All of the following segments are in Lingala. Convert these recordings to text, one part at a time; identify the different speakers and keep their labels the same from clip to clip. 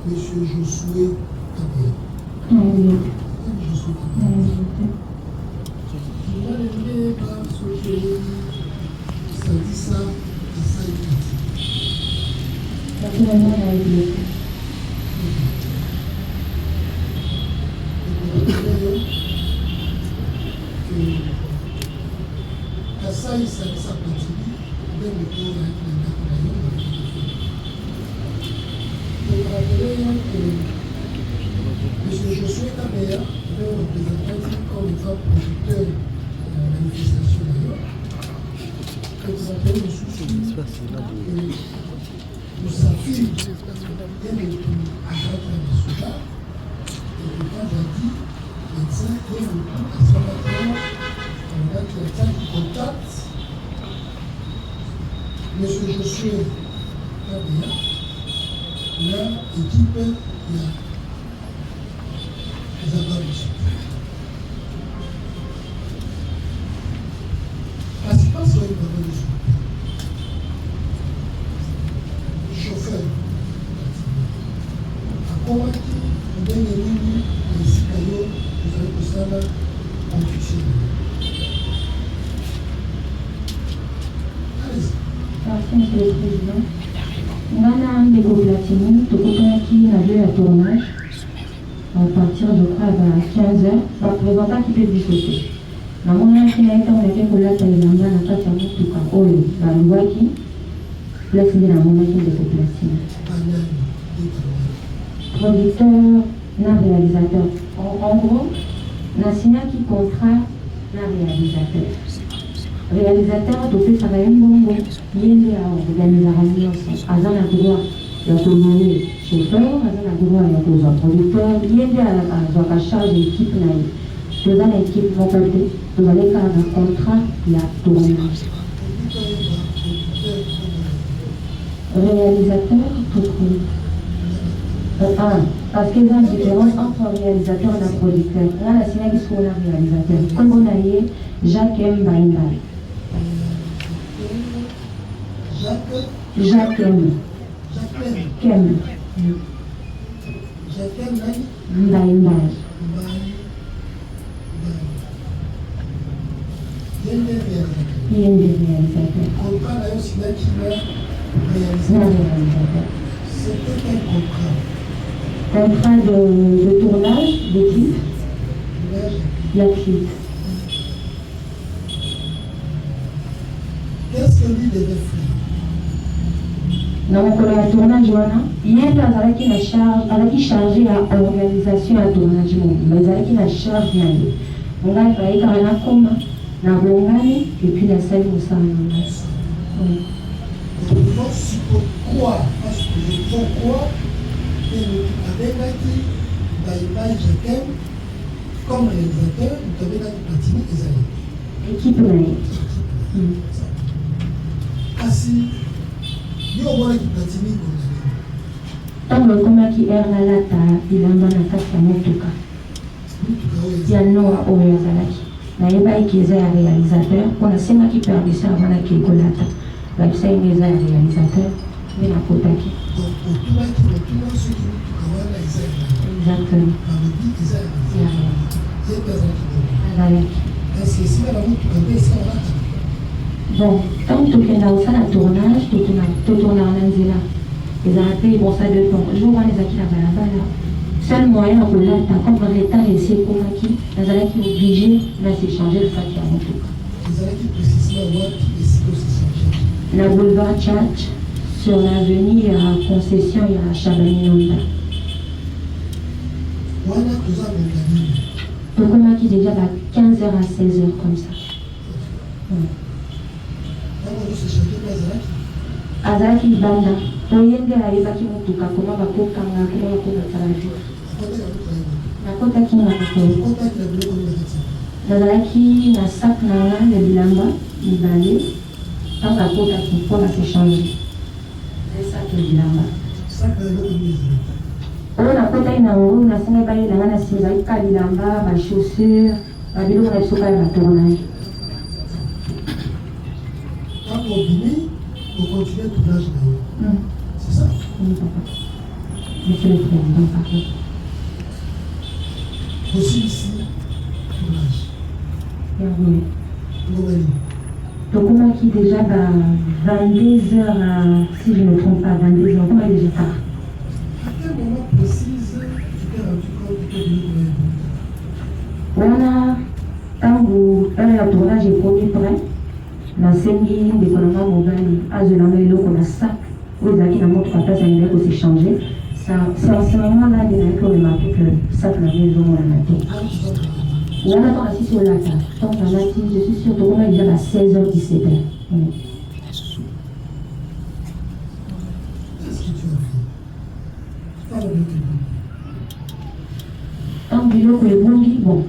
Speaker 1: Monsieur Josué Kabea. Kasai Salisa Patili, même le tour avec les Monsieur Josué Kabea, le représentant comme étant producteur de la manifestation d'ailleurs, que nous appelons le souci que nous s'affirme bien le tout à notre soja, et que quand j'ai dit, médecin et le tout à son matin, on a quelqu'un qui contacte Monsieur Josué Kabea, l'équipe, il y a les abattus. Parce que c'est une bonne chauffeur. À quoi qui vous donne les lignes, les citoyens, vous avez que ça là, en fichier. Allez-y.
Speaker 2: Merci, Monsieur le Président. Ngana Ndeko Platini, Tokotonaki navire à tournage à partir de quoi à 15h, représentant qui peut discuter. Namona Kinaïta, on était collé à Taïlanda, n'a pas de Tuka, Oyo, la Louaki, place de la Monaki Ndeko Platini. Producteur, non réalisateur. En gros, n'a signé qui contrat, non réalisateur. Réalisateur, tu peux travailler un bon mot. Il y a une organisation. Azan a droit de nommer chauffeur, Azan a droit de producteur. Il y a une charge d'équipe. Tu as l'équipe mon côté. Tu as les cas de contrat, il y a tournage. Réalisateur, tout parce qu'il y a une différence entre réalisateur et producteur. Là, la signature qui sont réalisateur. Comme on a dit, Jacques M. Baïmbal. Jacques M. Kem. Baïmbal. Il y a des réalisateurs.
Speaker 1: C'était quel contrat?
Speaker 2: Contrat de tournage, d'équipe. La clip.
Speaker 1: Qu'est-ce que lui devait faire?
Speaker 2: Dans le tournage, il y a qui chargé à l'organisation à tournage. Mais il y a qui charge d'aller. On a fait un coma, et puis la scène où ça.
Speaker 1: Pourquoi? Parce que je pourquoi avec qui Baïbaï Jacques comme réalisateur, vous avez la Platini et Zali.
Speaker 2: Équipe là.
Speaker 1: Asi, il y a au moins l'équipe Platini comme
Speaker 2: tant que comme qui est là là, il a un bon attaque à Motuka. Il y a non à Oyazalaki. Mais il y a qui est réalisateur. On a ces qui perdent ça avant la Kikolata. Il y a des réalisateurs. Il y a Kotaki.
Speaker 1: Donc, pour tout le monde, ceux qui ont tout le
Speaker 2: exactement. Bon, tant que tu es dans le tournage, tu tournes en Anzela. Les appels, bon, ça dépend. Je vois les acquis là-bas. Seul moyen pour là, comme dans l'état, et c'est comme qui, les acquis qui sont obligés de s'échanger le fait à mon tour.
Speaker 1: Les acquis précisément,
Speaker 2: la boulevard Tchatch, sur l'avenue, il y a concession, il y a Chabani-Nonda. Pourquoi qui déjà à 15h à 16h comme ça. Azaki Banda, Toyende Aibaki Mutuka, comment va Kokanga, comment va Kokanga. Nakota qui m'a fait. Nazalaki, na sac nanga, le bilamba, il balai, tant la kota qui peut s'échanger. ya bilamba.
Speaker 1: Sac de l'église.
Speaker 2: On a côté na on a singé ba ila na singa ka bilamba, ba chaussures, ba biloko na soka ya tournage.
Speaker 1: Quand on finit, on continue le tournage. C'est ça?
Speaker 2: Oui, papa. Monsieur le Président, pardon.
Speaker 1: Aussi ici, tournage.
Speaker 2: Oui.
Speaker 1: Nouvelle.
Speaker 2: Donc on a qui déjà 22h, si je ne me trompe pas, 22h, on a déjà tard.
Speaker 1: À quel moment précise tu t'es rendu compte que tu es venu pour
Speaker 2: On a, quand le tournage est premier prêt, na sengi ndekolanga mobali azolanga eloko na sac oyo ezalaki na motuka place alingaki kosechange. C'est en ce moment-là ndenayaki komema toute le sac na vie ezomonana te. Wana tant assis sur la table, tant alati, je suis sûre qu'on a déjà à 16h-17h.
Speaker 1: Qu'est-ce que tu as fait? Parle de tes
Speaker 2: Tant biloko ebongi, bon,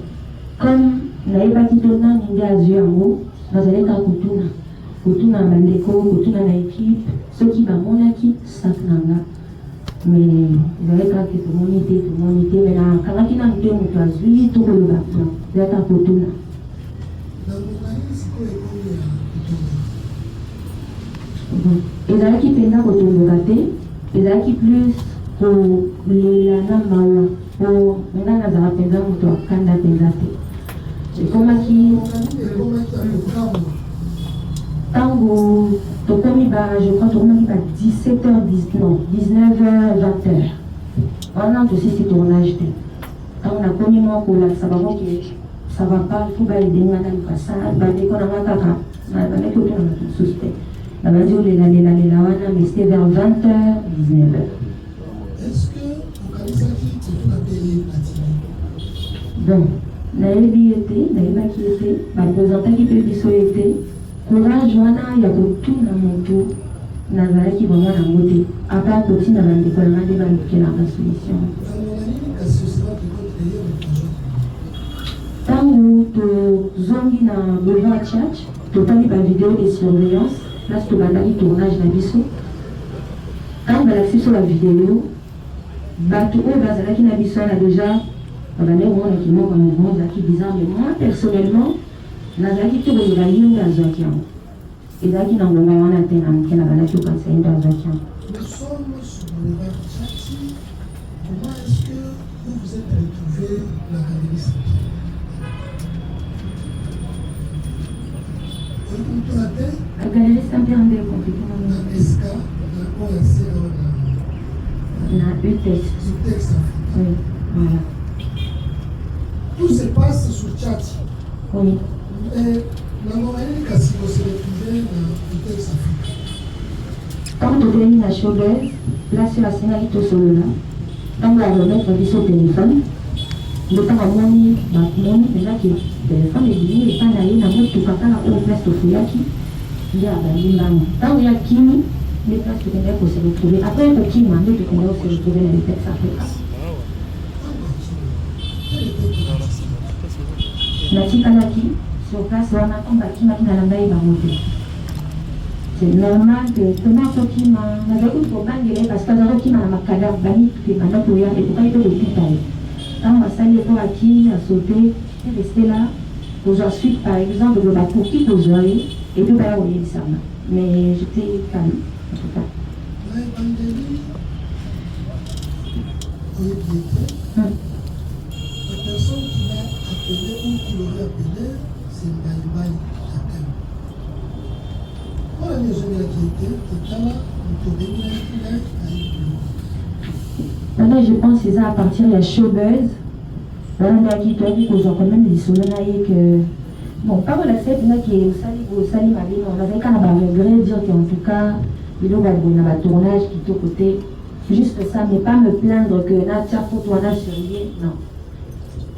Speaker 2: comme nayebaki tona ninge azwi yango nazalaka kotuna bandeko, kotuna na équipe soki bamonaki sac nanga. Mais ezalaka ke tomoni te me nakangaki na nte moto azwi tokoloba non ezalaka kotuna. Ezalaki mpenza kotomboka te, ezalaki plus kolela na mawa po nga nazala mpenza moto akanda mpenza te. Ekomaki ntango tokomi je crois tokomaki 17h, non 19h, 20h wana tosisi tournage te. Ntango nakomi moko kolakisa bango ke ça va pas, il faut baaider nga na lukasa bandeko nanga kaka bandaki otuna bato mosusu te nabandi olelalela wana, mais c'était vers 20h, 19h.
Speaker 1: Est-ce que okanisaki totuna mpe ye atini?
Speaker 2: Bon, nayebi ete nayebaki ete baprésentaki mpe biso ete courage wana ya kotuna moto nazalaki vraiment nango te, apart kotina bandeko nanga nde balukelanga solution. Ntango tozongi na boulevard Church totali bavideo de surveillance place tobandaki tournage na biso. Ntango balakisi biso bavideo bato oyo bazalaki na biso wana déjà babandaki komonaki moko mouvement ezalaki bizarre, mais moi personnellement nazalaki te koyeba ye nde azwaki yango. Ezalaki na ngonga wana te na moke na bandaki okanisa ye nde azwaki yango.
Speaker 1: Nous sommes sur le boulevard Chati. Comment est-ce que vous vous êtes retrouvé la galerie Saint-Pierre?
Speaker 2: La galerie Saint-Pierre nde compliqué
Speaker 1: na SK na ORC
Speaker 2: na UTEX.
Speaker 1: UTEX.
Speaker 2: Oui, voilà.
Speaker 1: Tout se passe sur Chati.
Speaker 2: Oui.
Speaker 1: Et la normalité, kasi vous se retrouvez dans UTEX Afrique.
Speaker 2: Quand tu es na showbiz, place la scène to solo là. Quand la remettre biso téléphone, le temps amoni bakmoni déjà que téléphone est dit et pas na na moto kaka na au place to fuyaki. Ya balimbango. Quand il y a kimi, les places tu peux se retrouver. Après le kimi, on peut se retrouver dans UTEX Afrique. Natikalaki sur place wana on bakimaki na landa yebango te. C'est normal que comment soki nazali kobangela parce que azali okima na makadar bani te banda koya ekokai mpe kopita ye ntango asali eko akimi asaute reste là kozwa suite par exemple de bakoki kozwa ye epe baya koyebisama, mais j'étais calme en tout cas.
Speaker 1: La personne qui l'a appelé ou qui l'aurait appelé, c'est Mbaï Katem. Voilà les gens qui étaient, et là, on peut venir
Speaker 2: Maintenant, je pense que c'est à partir de la showbuzz. Voilà, qui doit dire qu'on a quand même des solos que. Bon, pas la fête, là, qui est au Sali Mali, on avait quand même regret dire qu'en tout cas, il y a un tournage qui est au côté. Juste ça, mais pas me plaindre que là, tiens, pour toi, là, je suis non.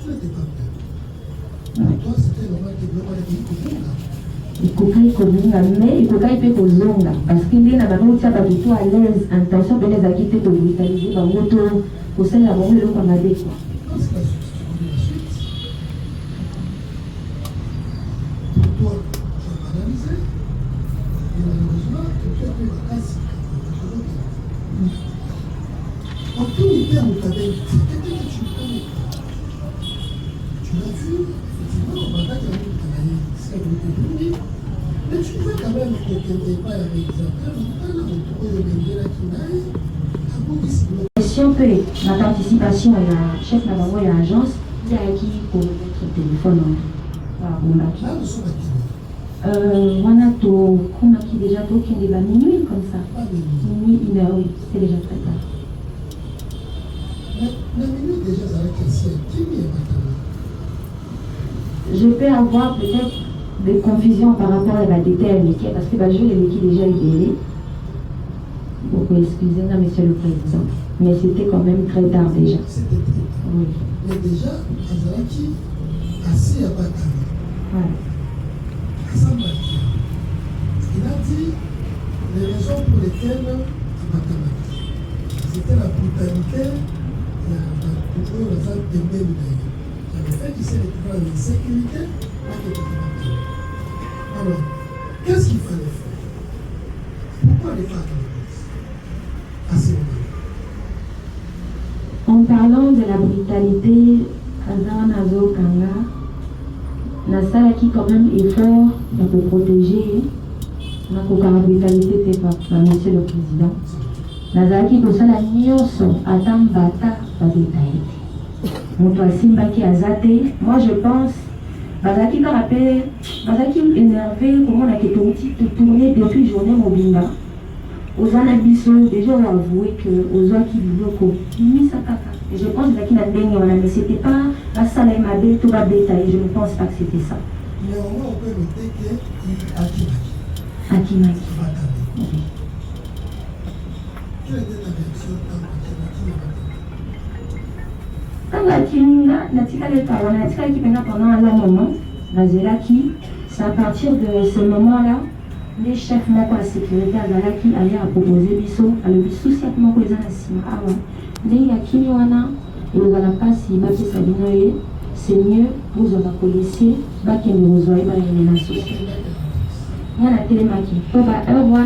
Speaker 1: Tu n'étais pas bien. Toi, c'était normal que vraiment les gens
Speaker 2: ikokai kolinga mais ikokai mpe kozonga parce que nde na bango tia bato to à l'aise intention mpe ezalaki te kobrutalize bango to kosalela bango eloko ya mabe kwa.
Speaker 1: Toi, tu as analysé et malheureusement, tu as fait la casse. il y a un tabel, c'est quelqu'un que tu connais. Tu l'as vu, effectivement, on va pas quand même travailler, c'est un peu. Mais tu peux quand même que tu n'aies pas un réalisateur, on peut le là qui n'aille.
Speaker 2: Si on peut, ma participation à la chef de l'agence, il y a qui pour notre téléphone.
Speaker 1: Là, nous sommes à qui
Speaker 2: on a qui déjà toqué des minuit comme ça. Minuit, 1h, oui, c'est déjà très tard.
Speaker 1: La minute déjà, ça va être qui est maintenant.
Speaker 2: Je peux avoir peut-être des confusions par rapport à la détail métier, parce que je l'ai qui déjà libéré. Beaucoup excusez-moi, monsieur le président. Mais c'était quand même très tard déjà.
Speaker 1: C'était très tard.
Speaker 2: Oui.
Speaker 1: Mais déjà, Azaraki, assis à Bakami.
Speaker 2: Ouais.
Speaker 1: Il a dit les raisons pour lesquelles il m'a combattu. C'était la brutalité, la le fait qu'il s'est retrouvé en insécurité, alors, qu'est-ce qu'il fallait faire? Pourquoi les femmes à ce moment-là?
Speaker 2: En parlant de la brutalité, Azanazo Kanga, Nassala qui quand même effort pour protéger la brutalité de par monsieur le président. Nazaki kosala nyonso atambata bazetaite. Moto asimba ki azate. Moi je pense bazaki ka rappelé, bazaki énervé comment on a été tourné depuis journée mobimba. Ozana biso déjà on a avoué que ozo ki biloko limisa kaka. Et je pense que la dernière, mais c'était pas la salle MAB, tout va détailler. Je ne pense pas que c'était ça.
Speaker 1: Mais au moins, on peut noter qu'il a Akimaki.
Speaker 2: Akimaki.
Speaker 1: Oui. Quelle était ta réaction quand Akimaki pendant un moment, c'est à partir de ce moment-là, les chefs de sécurité allaient à proposer Bisso, à le Bisso, c'est mieux pour les policiers qui nous ont eu dans la société. Il y a des télémaki. Pour avoir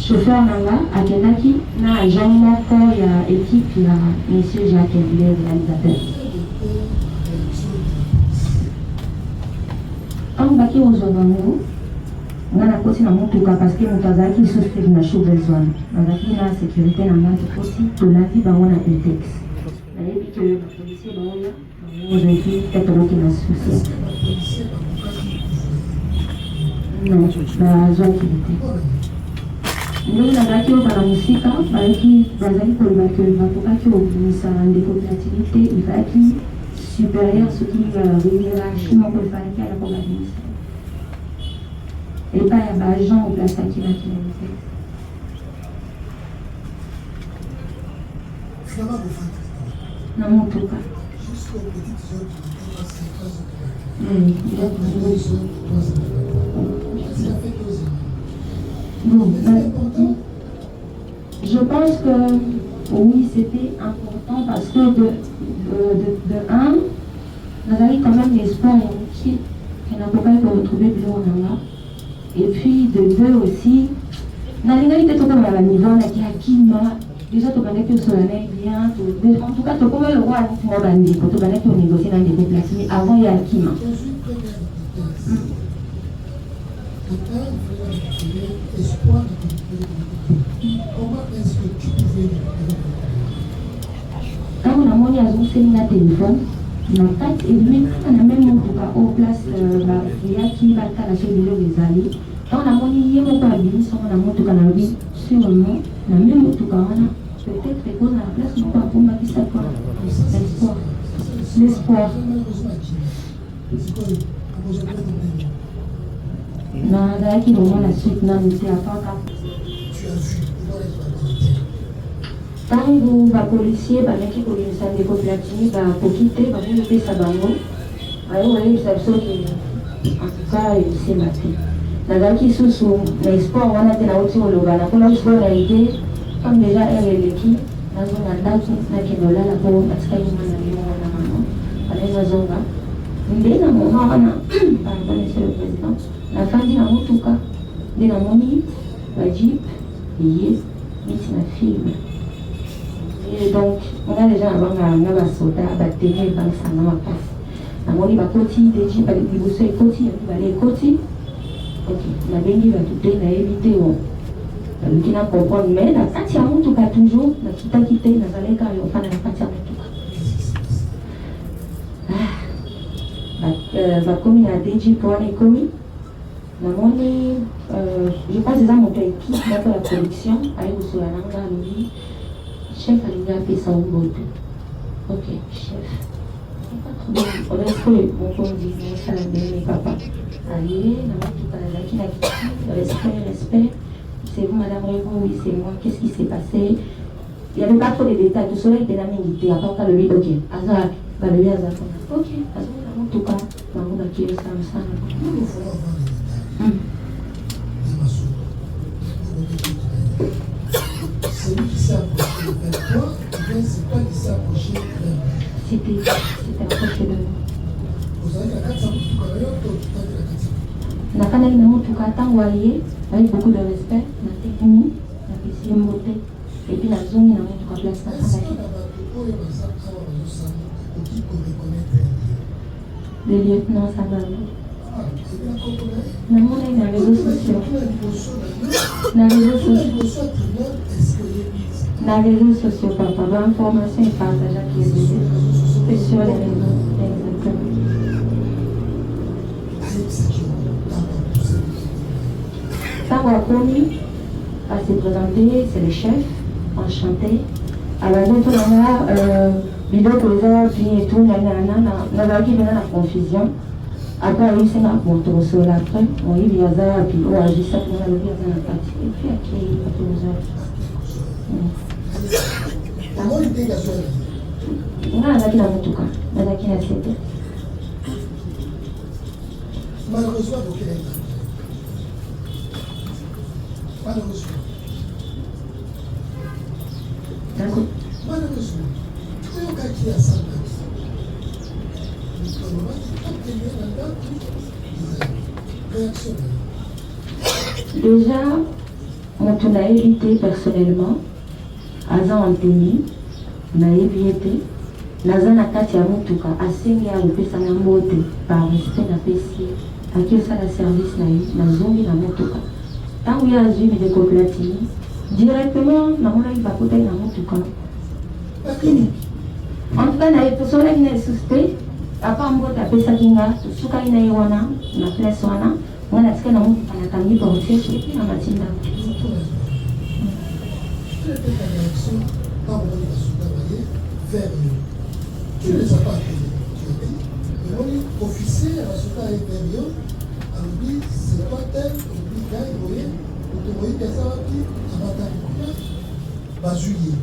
Speaker 1: chauffeur Nanga, Akenaki, na agent moko ya équipe ya monsieur Jacques Mbele, réalisateur. Quand baki ozobango, on a côté na motuka parce que mutazaki suspect na chou besoin. Bazaki na sécurité na ngati côté to la vie ba on a prétexte. Nayebi que le policier ba on a aujourd'hui peut-être qui na souci. Non, ba zaki était. Nous nazaki au banamusika, bazaki koloba que bakokaki obimisa ndeko créativité, ifaki supérieur ce qui hiérarchie moko ifaki ala kobabimisa. Et pas il y a des gens au place qui va qui finalement, vous faites
Speaker 2: non, mon tout cas.
Speaker 1: jusqu'aux petites zones qui
Speaker 2: Oui. Bon, je pense que oui, c'était important parce que de un, nous avons quand même l'espoir qui n'a pas pu retrouver plus haut là. Et puis de deux aussi, nous avons été à niveau qui a qui déjà tu connais que solennel bien, en tout cas tu connais le roi qui m'a bandé, quand tu connais que négocier dans des déplacements, mais avant il y a Akima.
Speaker 1: Espoir comment est-ce que tu pouvais
Speaker 2: quand on a monté à un téléphone, on a même au place il y a qui va à la chaîne des alliés. Quand on a monté hier au Paris, on a monté à la vie sûrement, on a même tout peut-être que dans la place, on va pour ma vie, l'espoir. L'espoir. Non, là, qui vraiment la suite, non, mais c'est à part quand.
Speaker 1: Tu as vu,
Speaker 2: Tant que les policiers, qui connaissent des populations, pour quitter, vous mettez ça dans l'eau. Alors, vous voyez, ça qui, en tout cas, c'est maté. Là, qui sous l'espoir, on a été là aussi au Logan. Pour l'espoir, a été, comme déjà, elle est l'équipe, dans une date, qui est là, pour parce qu'il y a une allez, nous avons là. Mais dans le moment, pardon, monsieur le président, la fin de la motuka, de la moni, la Jeep, et c'est ma film. Et donc, on a déjà avant un soda, batterie, banque, ça n'a pas. On a côté des Jeep, avec des bosses et côté, les côtés. Ok, la béni va tout la éviter. Qui n'a pas compris, mais la Katia Moutuka toujours, la kita quitté, la valée car il y a pas de la Katia Moutuka. La commune a DJ pour les communes. Je pense que c'est ça mon équipe dans la production. Avec le Solananga, lui, chef a déjà fait ça au bout. Ok, chef. On va se faire mon conduit, ça l'a donné, papa. Allez, respect. C'est vous, madame Révo, oui, c'est moi. Qu'est-ce qui s'est passé? Il n'y avait pas trop de détails. Tout cela était la milité. À part le lui, ok. Azak, le lui, Azak. Ok, Azak, en tout cas, on a qui est ça.
Speaker 3: C'est lui qui s'est approché de toi, ou bien c'est toi qui s'est approché de lui?
Speaker 2: C'était approché de moi.
Speaker 3: Vous avez la carte, ça vous tout à l'heure, toi, tu as la carte.
Speaker 2: On a quand même tout à temps avec beaucoup de respect, on a technique, on a essayé de monter, et puis la zone, on a tout à place.
Speaker 3: Est-ce qu'on a battu
Speaker 2: le lieutenant Sabalo. Non, on a les réseaux sociaux. Les réseaux sociaux, papa. L'information est partagée qui est c'est sur les réseaux. Exactement. Ça, on a connu à se présenter, c'est le chef, enchanté. Alors, donc, on a vidéo que les autres, puis et tout, on a vu la confusion. Après, oui, c'est ma moto au sol. Après, on y vient ça, puis on agit ça pour la vie dans la partie. Et puis, après, il y a pas
Speaker 3: Comment il était gazoué?
Speaker 2: on a un acquis dans mon tout cas. On a un acquis dans cette tête.
Speaker 3: Malheureusement, pour quel état? Malheureusement.
Speaker 2: D'accord.
Speaker 3: Malheureusement. C'est un cas qui a ça.
Speaker 2: Déjà, on a évité personnellement, à Antoni, on a évité, Naza na kati ya mutuka, asengi ya upesa na mbote, par respect na pesi, akiosa la service na zongi na mutuka. Tant qu'il y a un zoom de coopérative, directement, na mona il va côté na mutuka. En tout cas, na personne qui n'est suspect. Apa mbote apesa kinga suka ina iwana na place wana mwana tika na mtu anatangi portier et puis na matinda.
Speaker 3: Tu les as pas accueillis. Tu as dit, officier à la Soudan intérieur, à lui, c'est pas tel, lui, gars, vous voyez, vous te voyez qu'il y a ça qui a battu Bazouillé.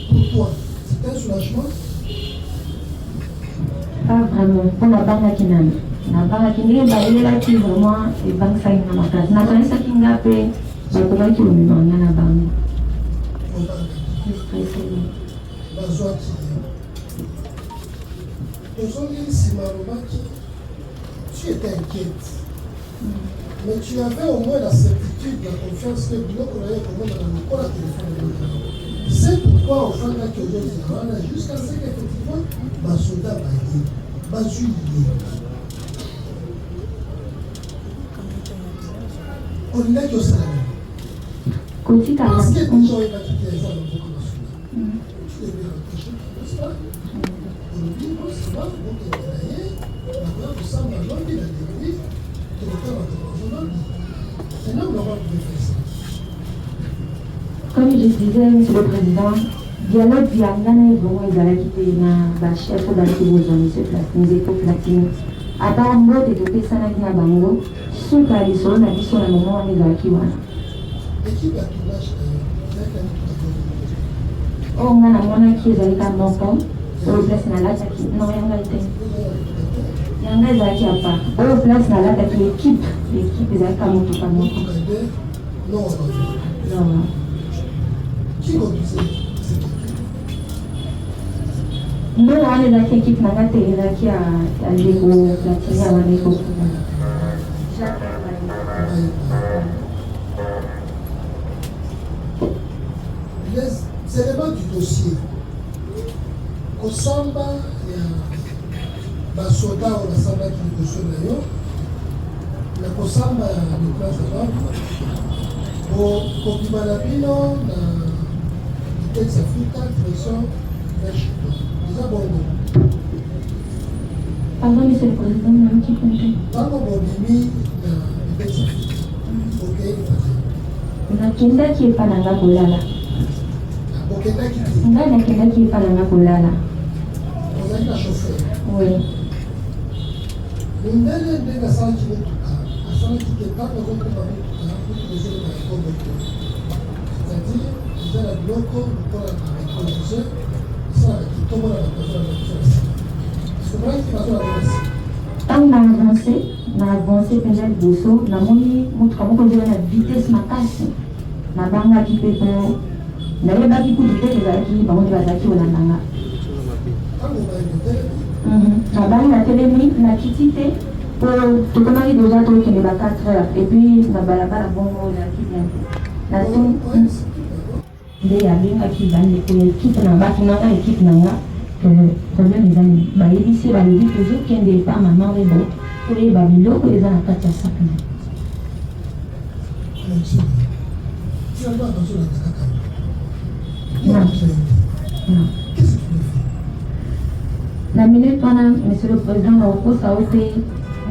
Speaker 3: Pour toi, c'est un soulagement?
Speaker 2: Pas vraiment. Pour la banque qui n'a la banque qui n'est pas là qui vraiment et banque ça n'a pas place. Na kanisa kinga pe ba kwa ki umimanga na banque.
Speaker 3: Bazouaki. Aujourd'hui, si Maromaki, tu étais inquiète. Mais tu avais au moins la certitude, la confiance que nous connaissons comment dans le corps à téléphone. C'est pourquoi au fond de la question, jusqu'à ce qu'effectivement, Basoda Baye, Bazouillé. On est au salaire.
Speaker 2: Côté
Speaker 3: Parce que
Speaker 2: Canada.
Speaker 3: les gens évacuent les gens dans beaucoup de choses. Tu devais raccrocher, n'est-ce pas? On dit, non, c'est pas, donc il est d'ailleurs, maintenant, nous sommes dans l'homme, il a dit, que le temps va te prendre dans l'homme. C'est là où l'on va pouvoir faire ça.
Speaker 2: Comme je disais, Monsieur le Président, dialogue Viangana est vraiment égalité na chef dans les besoins de place, nous écoutons platine. À part moi, de Pesana na Bango, sous la mission, la mission à moment on est là qui voilà.
Speaker 3: L'équipe a tout lâché d'ailleurs.
Speaker 2: Oh, on a mon qui est avec un enfant, au place na la qui non rien n'a été. Yanga est avec à part. Au place na la qui l'équipe est avec un monto comme moi.
Speaker 3: Non,
Speaker 2: Non.
Speaker 3: qui conduisait?
Speaker 2: Nous, on est avec l'équipe Nagate et là qui a Lego, Platini, à Lego.
Speaker 3: éléments du dossier. Kosamba, il y a basoda ou basamba qui est dossier d'ailleurs. La Kosamba, le place d'abord. Au Kokimalabino, la Texas Africa, direction Washington. Déjà bon.
Speaker 2: Pardon, monsieur le président, même qui compte.
Speaker 3: Tango Bobimi, la Texas Africa. Ok,
Speaker 2: nakenda ki epananga kolala nga nakenda ki epananga kolala
Speaker 3: ozali na chauffeur
Speaker 2: oui
Speaker 3: mondele ndenge asalaki motuka asalaki ke ntango azokoma motuka motuka ezoleka ekomoto c'est-à-dire eza na biloko lokola na écologiseur esalaka kitoko na bato azolaka sokomaki bazolaka
Speaker 2: ntango na avance mpenza liboso namoni motuka moko ezala na vitesse makasi nabangaki mpe po nayebaki kutu te ezalaki bango nde bazalaki kolandanga nabangi natelemi nakiti te po tokomaki deja tokende ba 4 heures epuis na balabala bongo ezalaki bien te nde abengaki bandeko ya ekipe na bato nanga ekipe nanga problème ezali bayebisi balobi tozokende epa mama webo koyeba biloko eza na kati ya sak na na minute wana monsieur le président nakokosa o te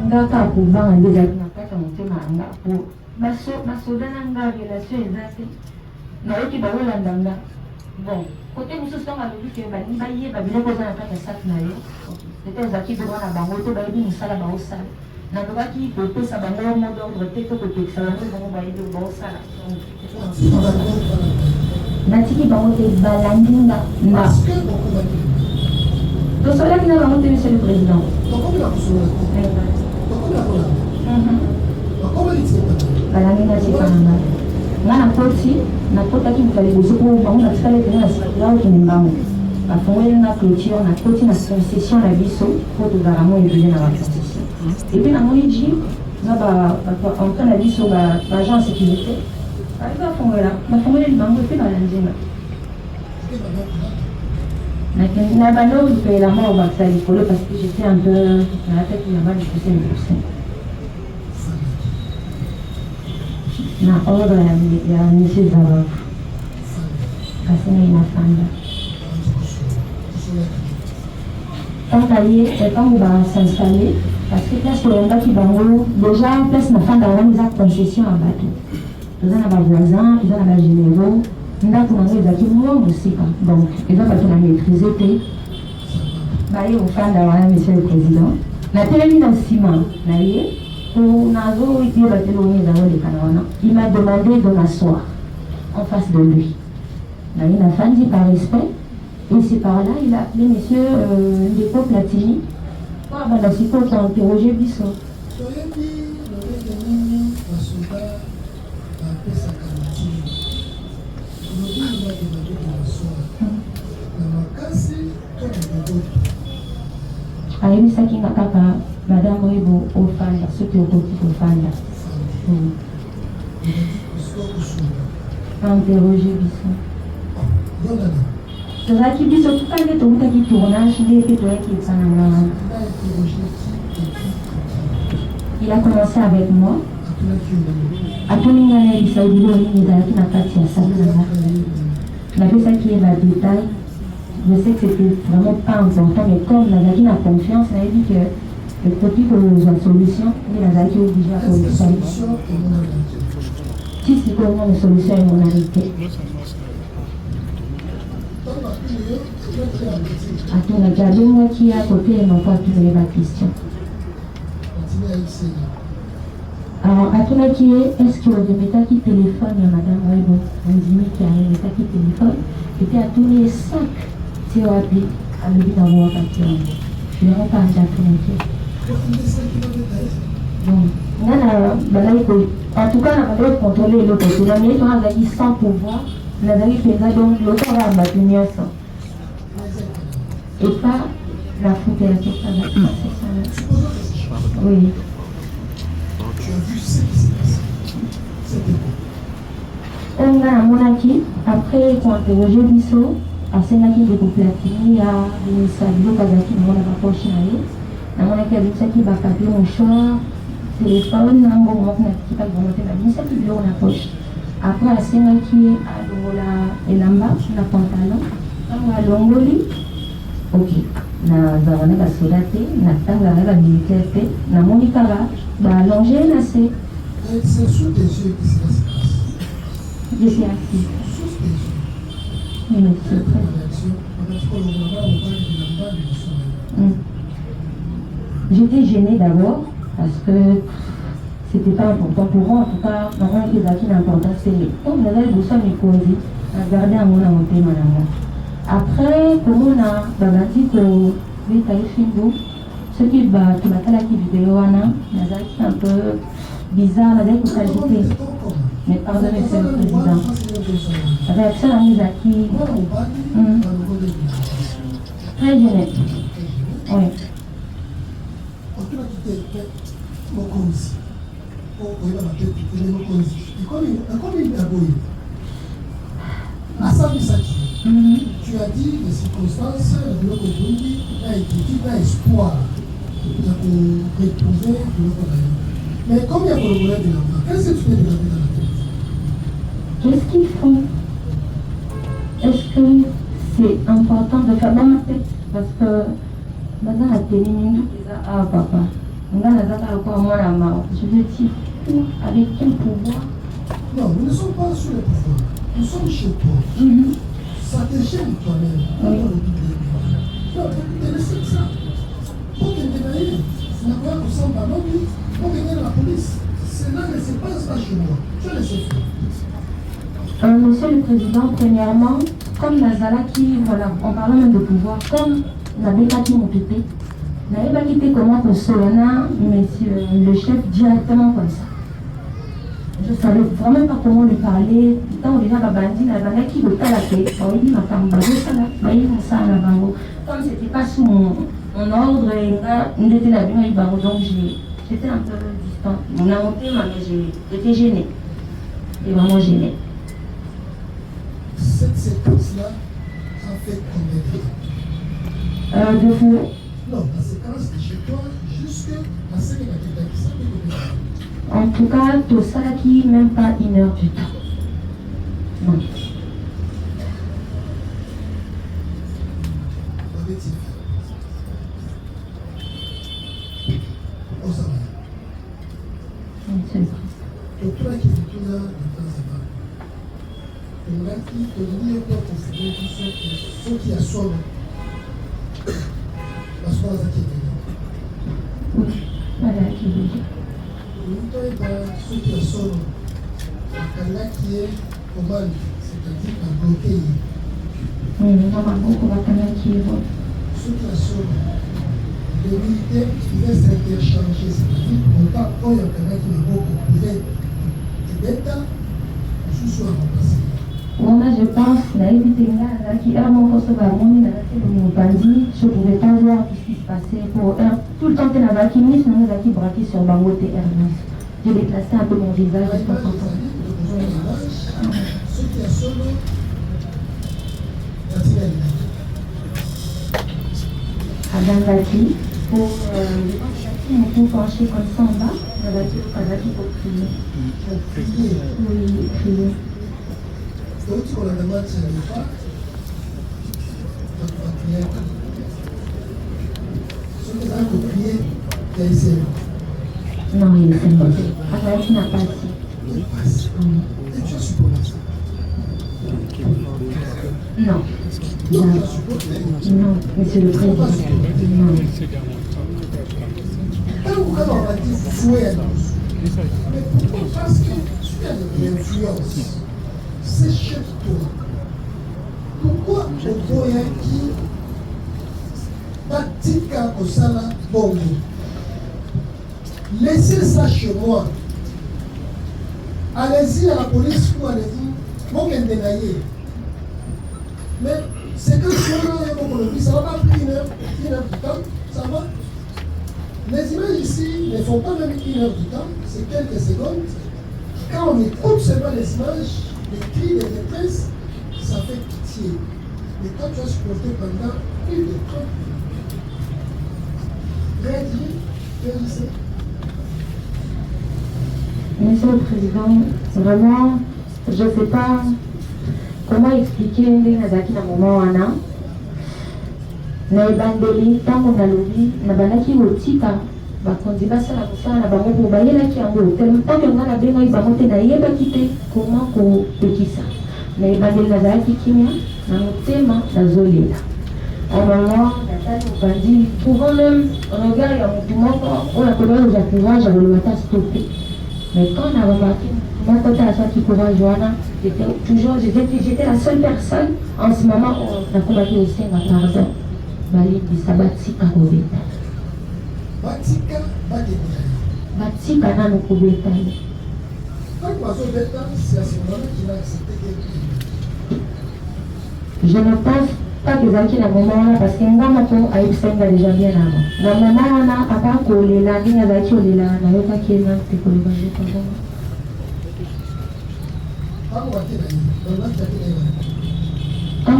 Speaker 2: ngaka kobanga nde ezalaki na kati ya motema yanga po basoda na nga relation eza te nayoki baolanda nga bon côté mosusu ntango alobi ke balingi bayeba biloko eza na kati ya sak na ye ete ezalaki droit na bango te bayebi mosala baosala nalobaki kopesa bango mot d'ordre te to kopekisa bango bango bayebi baosala natiki bango te balandi nga na tosolaki na bango te monsieur le président balandi nga tika na ngai nga nakotaki moto liboso po bango natikala ete na sika okende mbango bafongoli nga clôture nakoti na concession na biso po tozala mo ebele na baconcession epuis namoni ji na baentre na biso baagent ya sécurité bali bafongoleli bango epuis balanzinga na bando lipela moko bakisa likolo parce que j'étais un peu na tête ya badipuse libuse na ordre ya monsieur Zaba kasi ngai nafanda ntango ye ntango basinstalle parce que place toyambaki bango déjà place nafanda wana eza concession ya bato toza na bavoisin toza na bagénéraux ndako nango ezalaki mwa mosika donc eza bato na maîtrise te baye kofanda wana monsieur le président natelemi na nsima na ye nazoyeba te longi ezango lekana wana il m'a demandé de m'asseoir en face de lui naye nafandi par respect et c'est par là il a appelé monsieur Ndeko Platini po abanda sikoyo kointerroger biso
Speaker 3: toyebi lolenge nini basoda bapesaka matini olobi libadebade de basoa na makasi to na boboto
Speaker 2: ayebisaki nga kaka madame oyebo ofanda soki okoki kofanda interroger biso tozalaki biso tuka nde tokutaki tournage nde mpe toyaki esananga il a commencé avec moi atuni nga nayebisa biloko nini ezalaki na kati ya sali nanga napesaki ye badetail je sais que c'était vraiment pas important mais comme nazalaki na confiance nayebi que ekoki kozwa solution nde nazalaki oblige akosali ti sikoyo nano solution emonani te atunaki abengaki ya kotelema po atukoyeba question alors atunaki ye est-ce que oremetaki téléphone ya madame webo ondimiki aremetaki téléphone ete atuni ye 5 ti wapi alobi nabowaka ti yango yango kanja atunaki donc ngana balaki ko en tout cas na balaki contrôler eloko te na mie tona azalaki sans pouvoir nazalaki mpenza donc lokala ya bato nyonso et pas la foutelaki azalaki masesana oui.
Speaker 3: Tu as vu ce qui s'est passé. C'était bon.
Speaker 2: On a monaki après qu'on interroge biso à Sénaki de Platini à Ministabilo Kazaki dans la poche na monaki à Bissaki ba papier mouchoir téléphone na bon mon qui pas volonté na Bissaki bio na poche après à Sénaki à longola elamba na pantalon à longoli ok na zavana ka solate na tanga la militaire na monika ba allonger na c'est
Speaker 3: sous tes yeux qui se passe.
Speaker 2: Je suis active. Oui, monsieur. J'étais gênée d'abord parce que c'était pas important pour moi. En tout cas, normalement, les acquis l'important, c'est comme vous avez besoin de poser, regarder à mon amour, madame. Après, comme on a dit que les taïfs, ceux qui battent la vidéo, c'est un peu bizarre, la dette pour ajouter. Mais pardonnez, monsieur le Président. Réaction à mise à qui très gênée. Oui.
Speaker 3: Tu as dit les circonstances de notre pays a été espoir de retrouver notre pays. Mais combien de problèmes de l'enfant? Qu'est-ce que tu fais de la vie dans la tête?
Speaker 2: Qu'est-ce qu'ils font? Est-ce que c'est important de faire dans ma tête? Parce que maintenant la télé, ah papa, je veux dire, avec quel pouvoir?
Speaker 3: Non, nous ne sommes pas sur le pouvoir. Nous sommes chez toi. Ça te gêne toi-même.
Speaker 2: Oui.
Speaker 3: Non, tu laisses ça. Pour te dénailler, c'est la voix qu'on s'en va non plus. Pour venir à la police. Cela ne se passe pas chez moi. Tu as laissé faire.
Speaker 2: Monsieur le Président, premièrement, comme Nazala qui, voilà, en parlant même de pouvoir, comme la Béca qui m'a quitté, n'avait pas quitté comment que Solana, monsieur le chef, directement comme ça. Je ne savais vraiment pas comment lui parler. Tant déjà, Babandi, Nazala qui le calaté, on dit ma femme, comme c'était pas sous mon ordre, il était là, donc j'étais un peu distante. On a monté, mais j'étais gênée. J'étais vraiment gênée.
Speaker 3: Cette séquence-là a fait combien de temps?
Speaker 2: 2 fois.
Speaker 3: Non, la séquence de chez toi jusqu'à ce que la
Speaker 2: en tout cas, tout ça qui même pas 1 heure du temps. Non. Monsieur le Président.
Speaker 3: Docteur qui est là, on a qui te dit que considérer ceux qui assomment la soirée qui est là.
Speaker 2: Oui, voilà qui est là.
Speaker 3: Ceux qui assomment la canne qui est commande, c'est-à-dire à bloquer.
Speaker 2: Normalement, on va canne qui est bon.
Speaker 3: Ceux qui assomment les militaires qui devaient s'interchanger, c'est-à-dire pourtant quand il y a canne qui est bon, on pouvait être sous soit remplacé.
Speaker 2: Moi, je pense qui est mon poste je ne pouvais pas voir ce qui se passait. Pour tout le temps que la qui nous a qui braqué sur Bangote Hermès. J'ai déplacé un peu mon visage.
Speaker 3: Ceux qui assomment
Speaker 2: Adam Laki, pour pencher comme ça en bas, Laki pour crier. Oui, crier.
Speaker 3: Donc, on a demandé si elle n'est pas, donc on va prier. Ceux qui ont prié, il y a essayé.
Speaker 2: Non, il est essayé. Laki n'a pas dit.
Speaker 3: Il passe. Et tu as supporté ça?
Speaker 2: Non.
Speaker 3: Non, tu as supporté?
Speaker 2: Non, Monsieur le Président. Non.
Speaker 3: Quand on va dire fouet à tous, mais pourquoi? Parce que tu as de l'influence. C'est chez toi. Pourquoi Okoyaki Batika Osala Bongo? Laissez ça chez moi. Allez-y à la police ou allez-y. Bon, mais c'est que ça va pas plus 1 heure du temps, ça va. Les images ici ne font pas même 1 heure du temps, c'est quelques secondes. Quand on écoute seulement les images, les cris de détresse, ça fait pitié. Mais quand tu as supporté pendant plus de 30 ans,
Speaker 2: Monsieur le Président, vraiment, je ne sais pas comment expliquer Nazaki na moment wana. Na ebandeli tango na lobi na banaki otika bakonzi basala mosala na bango po bayelaki yango tant que nga na bengai bango te nayebaki te comment kopekisa. Na ebandeli nazalaki kimia na motema nazolela. En moment, natali obandi pouvant même regard ya motu moko oyo akodoka kozwa courage akolobata stoppe. Mais quand on a remarqué mon côté à qui courage, j'étais la seule personne en ce moment où on a combattu aussi ma pardon. Bali di sabatika kobeta.
Speaker 3: Batika
Speaker 2: Batika na no kobeta.
Speaker 3: Quand Bazo beta, c'est à ce moment-là qu'il a accepté que
Speaker 2: je ne pense pas que Zaki na moment là parce que ngama ko ayisenga déjà bien avant. Na moment là à part ko lela ni Zaki olela na yoka kiena te ko lebaje kwa. En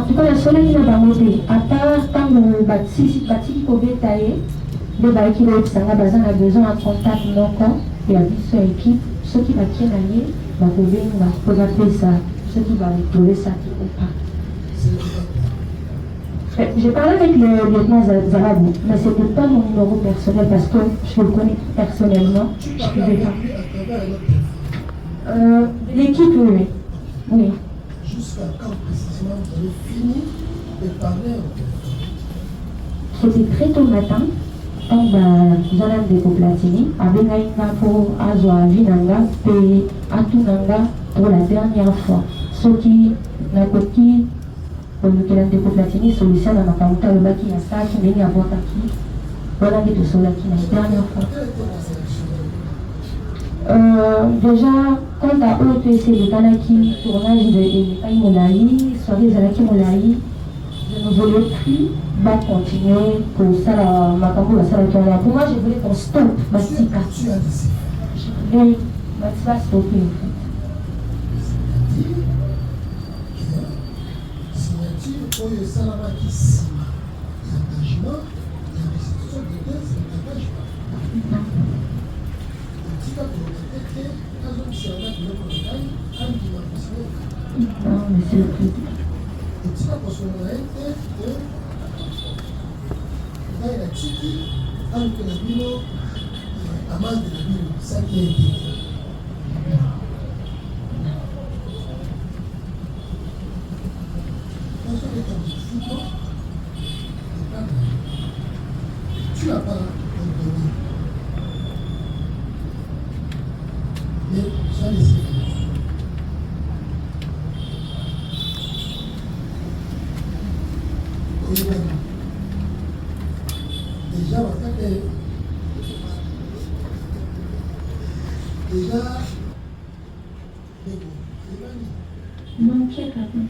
Speaker 2: tout cas, la seule qui n'a pas monté, à part quand le bâti kobetaye, le bâti a besoin de contact non et à son équipe, ceux qui va qui n'aller, va appeler ça, ceux qui vont trouver ça ou pas. J'ai parlé avec le lieutenant Zarabou, mais ce n'était pas mon numéro personnel parce que je le connais personnellement. Je ne pouvais pas. L'équipe, oui. Oui.
Speaker 3: Jusqu'à quand précisément vous avez fini de parler?
Speaker 2: C'était très tôt le matin. Quand Zalam de Poplatini, avec Naïka pour Azwa Vinanga, et Atunanga pour la dernière fois. Ce qui n'a pas qui, pour le Kélan de Poplatini, solution dans ma carouta, le baki à ça, qui n'est pas à voir qui, voilà qui est sur la dernière fois. Déjà, quand tu as OTC, le Kanaki, tournage de Kai Moulaï, soirée Zalaki Moulaï, je ne voulais plus continuer pour ça, ma campagne, la salle de pour moi, je voulais qu'on stoppe Bastika. Je voulais Bastika stopper en fait.
Speaker 3: Signature pour le Salama qui signe l'engagement, la restitution de deux engagement.
Speaker 2: Non, monsieur le Président.
Speaker 3: Tu n'as pas ordonné. Mais tu as laissé faire. Déjà,
Speaker 2: non, qui est capable.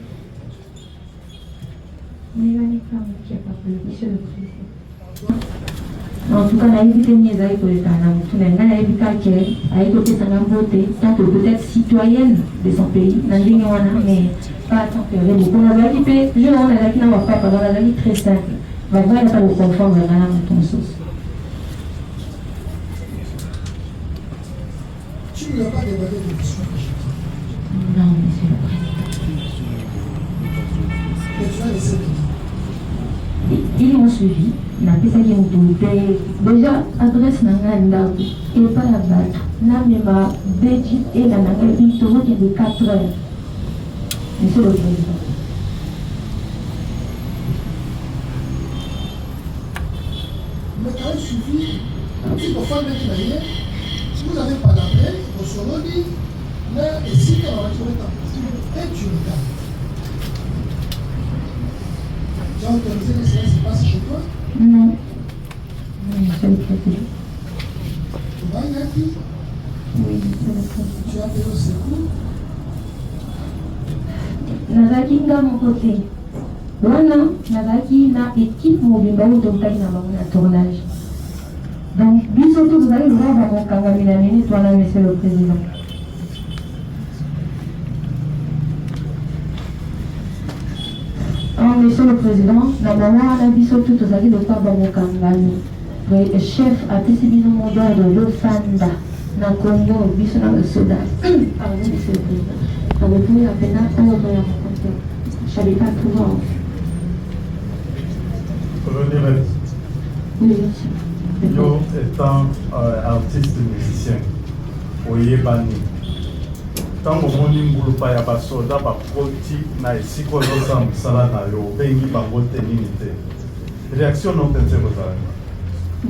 Speaker 2: Mais il va n'y pas, qui est capable, monsieur le Président. En tout cas, la évité ni les pour l'État, la évité qui a écouté sa voté, tant que peut-être citoyenne de son pays, mais pas tant que réseau. Pour la vérité, je n'en ai pas pas pendant la vie très simple. Va voir pas le conforme de la ton sauce.
Speaker 3: Tu ne l'as pas demandé de discours.
Speaker 2: Non, monsieur le Président.
Speaker 3: Mais tu as laissé venir.
Speaker 2: Ils m'ont suivi. Na pesa qui m'ont déjà adresse nanga et pas la batte. Na mema beji et la nanga qui toujours qui de 4 heures. Monsieur le Président.
Speaker 3: Mais quand il suffit, si vous faites des clients, si vous avez pas d'appel, vous serez dit, là, et si tu as retrouvé ta posture, et tu regardes. Tu as autorisé que cela se passe chez toi?
Speaker 2: Non. Non, monsieur le Président.
Speaker 3: Tu vas y aller?
Speaker 2: Oui, monsieur le Président.
Speaker 3: Tu as fait le secours?
Speaker 2: Nazaki nga mon côté. Wana, Nazaki na équipe mobimba ou d'okai na tournage. Donc, bientôt vous allez voir mon Kangamina Nini, toi là, monsieur le Président. Monsieur le Président, la maman a dit surtout aux alliés de Kwabamokangani. Le chef a décidé de mon d'ordre de Fanda, na Congo, Bissona le Soudan. Pardon, Monsieur le Président. Avec vous, la peine à rencontrer. Je n'avais pas pouvoir.
Speaker 4: Colonel,
Speaker 2: Oui, monsieur.
Speaker 4: yo étant artiste musicien, oyebani. Tango moni ngulupa ya basoda bakoti na esiko ozosa mosala na yo obengi bango te nini te. Réaction no mpenza kozala.